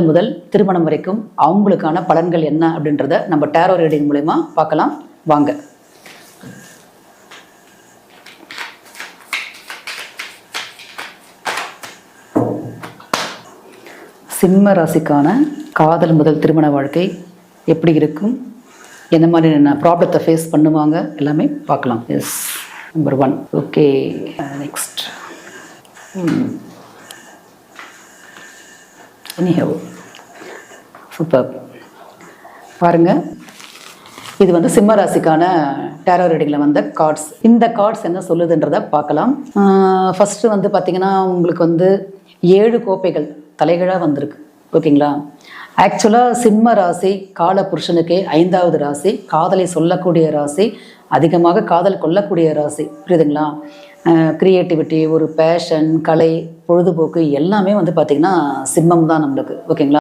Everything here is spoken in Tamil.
முதல் திருமணம் வரைக்கும் அவங்களுக்கான பலன்கள் என்ன அப்படின்றத நம்ம டேரோ ரீடிங் மூலமா பார்க்கலாம் வாங்க. சிம்ம ராசிக்கான காதல் முதல் திருமண வாழ்க்கை எப்படி இருக்கும், எந்த மாதிரி ப்ராப்ளத்தை ஃபேஸ் பண்ணுவாங்க எல்லாமே பார்க்கலாம். Yes, number 1. Okay, next. Anyhow, super. பாருங்க, இது வந்து சிம்ம ராசிக்கான டேரோ ரீடிங்கில் வந்த கார்ட்ஸ். இந்த கார்ட்ஸ் என்ன சொல்லுதுன்றதை பார்க்கலாம். ஃபஸ்ட்டு வந்து பார்த்தீங்கன்னா உங்களுக்கு வந்து 7 கோப்பைகள் தலைகளாக வந்திருக்கு. ஓகேங்களா? ஆக்சுவலாக சிம்ம ராசி கால புருஷனுக்கே 5வது ராசி, காதலை சொல்லக்கூடிய ராசி, அதிகமாக காதல் கொள்ளக்கூடிய ராசி. புரியுதுங்களா? க்ரியேட்டிவிட்டி, ஒரு பேஷன், கலை, பொழுதுபோக்கு எல்லாமே வந்து பார்த்திங்கன்னா சிம்மம் தான் நம்மளுக்கு. ஓகேங்களா?